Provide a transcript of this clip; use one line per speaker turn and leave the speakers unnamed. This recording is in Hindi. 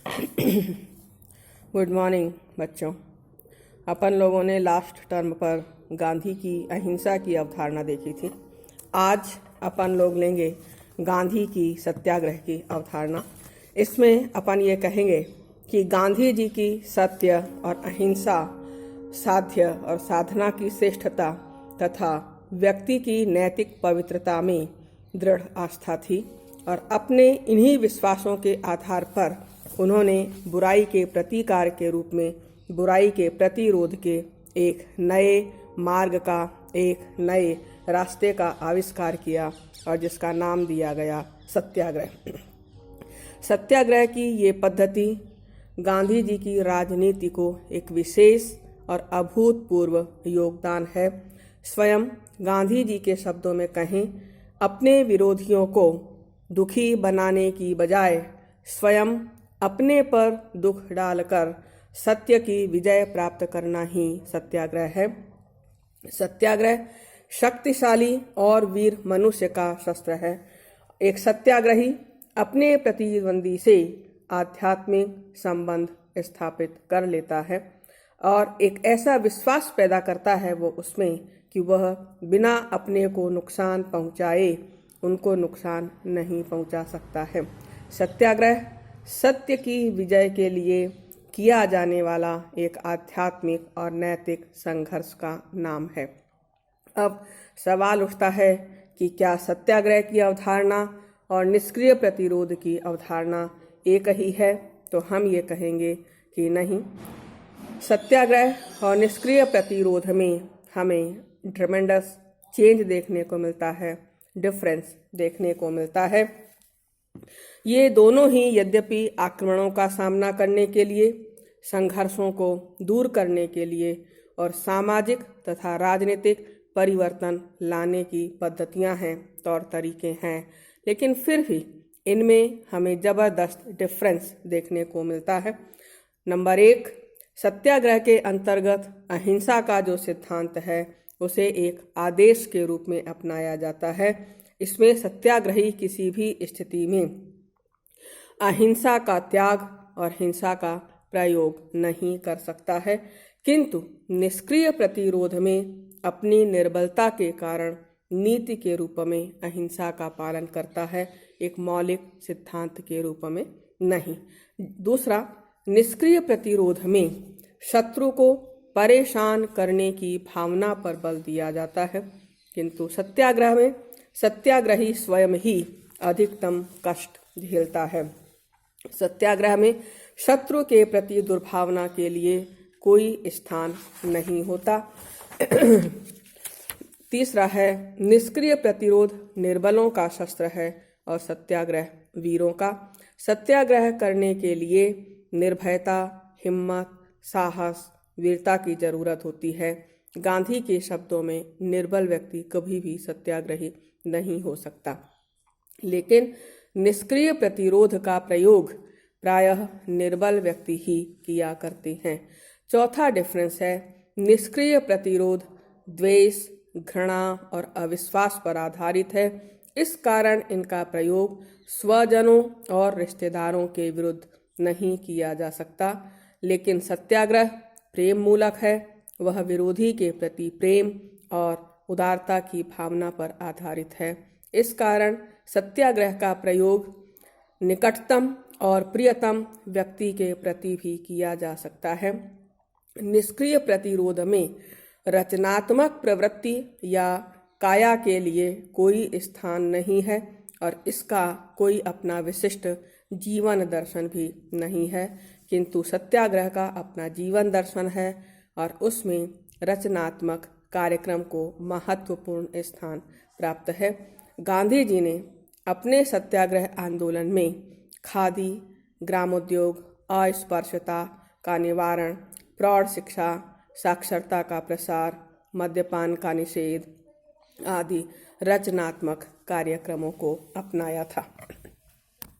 गुड मॉर्निंग बच्चों। अपन लोगों ने लास्ट टर्म पर गांधी की अहिंसा की अवधारणा देखी थी। आज अपन लोग लेंगे गांधी की सत्याग्रह की अवधारणा। इसमें अपन ये कहेंगे कि गांधी जी की सत्य और अहिंसा, साध्य और साधना की श्रेष्ठता तथा व्यक्ति की नैतिक पवित्रता में दृढ़ आस्था थी और अपने इन्हीं विश्वासों के आधार पर उन्होंने बुराई के प्रतिकार के रूप में बुराई के प्रतिरोध के एक नए मार्ग का, एक नए रास्ते का आविष्कार किया और जिसका नाम दिया गया सत्याग्रह। सत्याग्रह की ये पद्धति गांधी जी की राजनीति को एक विशेष और अभूतपूर्व योगदान है। स्वयं गांधी जी के शब्दों में कहें, अपने विरोधियों को दुखी बनाने की बजाय स्वयं अपने पर दुख डालकर सत्य की विजय प्राप्त करना ही सत्याग्रह है। सत्याग्रह शक्तिशाली और वीर मनुष्य का शस्त्र है। एक सत्याग्रही अपने प्रतिद्वंदी से आध्यात्मिक संबंध स्थापित कर लेता है और एक ऐसा विश्वास पैदा करता है वो उसमें कि वह बिना अपने को नुकसान पहुंचाए उनको नुकसान नहीं पहुंचा सकता है। सत्याग्रह सत्य की विजय के लिए किया जाने वाला एक आध्यात्मिक और नैतिक संघर्ष का नाम है। अब सवाल उठता है कि क्या सत्याग्रह की अवधारणा और निष्क्रिय प्रतिरोध की अवधारणा एक ही है? तो हम ये कहेंगे कि नहीं। सत्याग्रह और निष्क्रिय प्रतिरोध में हमें ट्रेमेंडस चेंज देखने को मिलता है, डिफरेंस देखने को मिलता है। ये दोनों ही यद्यपि आक्रमणों का सामना करने के लिए, संघर्षों को दूर करने के लिए और सामाजिक तथा राजनीतिक परिवर्तन लाने की पद्धतियां हैं, तौर तरीके हैं, लेकिन फिर भी इनमें हमें जबरदस्त डिफरेंस देखने को मिलता है। नंबर 1, सत्याग्रह के अंतर्गत अहिंसा का जो सिद्धांत है उसे एक आदेश के रूप में अपनाया जाता है। इसमें सत्याग्रही किसी भी स्थिति में अहिंसा का त्याग और हिंसा का प्रयोग नहीं कर सकता है, किंतु निष्क्रिय प्रतिरोध में अपनी निर्बलता के कारण नीति के रूप में अहिंसा का पालन करता है, एक मौलिक सिद्धांत के रूप में नहीं। दूसरा, निष्क्रिय प्रतिरोध में शत्रु को परेशान करने की भावना पर बल दिया जाता है, किंतु सत्याग्रह में सत्याग्रही स्वयं ही अधिकतम कष्ट झेलता है। सत्याग्रह में शत्रु के प्रति दुर्भावना के लिए कोई स्थान नहीं होता। तीसरा है, निष्क्रिय प्रतिरोध निर्बलों का शस्त्र है और सत्याग्रह वीरों का। सत्याग्रह करने के लिए निर्भयता, हिम्मत, साहस, वीरता की जरूरत होती है। गांधी के शब्दों में निर्बल व्यक्ति कभी भी सत्याग्रही नहीं हो सकता, लेकिन निष्क्रिय प्रतिरोध का प्रयोग प्रायः निर्बल व्यक्ति ही किया करते हैं। चौथा डिफरेंस है, निष्क्रिय प्रतिरोध द्वेष, घृणा और अविश्वास पर आधारित है। इस कारण इनका प्रयोग स्वजनों और रिश्तेदारों के विरुद्ध नहीं किया जा सकता, लेकिन सत्याग्रह प्रेम मूलक है। वह विरोधी के प्रति प्रेम और उदारता की भावना पर आधारित है। इस कारण सत्याग्रह का प्रयोग निकटतम और प्रियतम व्यक्ति के प्रति भी किया जा सकता है। निष्क्रिय प्रतिरोध में रचनात्मक प्रवृत्ति या काया के लिए कोई स्थान नहीं है और इसका कोई अपना विशिष्ट जीवन दर्शन भी नहीं है, किंतु सत्याग्रह का अपना जीवन दर्शन है और उसमें रचनात्मक कार्यक्रम को महत्वपूर्ण स्थान प्राप्त है। गांधी जी ने अपने सत्याग्रह आंदोलन में खादी, ग्रामोद्योग, अस्पृश्यता का निवारण, प्रौढ़ शिक्षा, साक्षरता का प्रसार, मद्यपान का निषेध आदि रचनात्मक कार्यक्रमों को अपनाया था।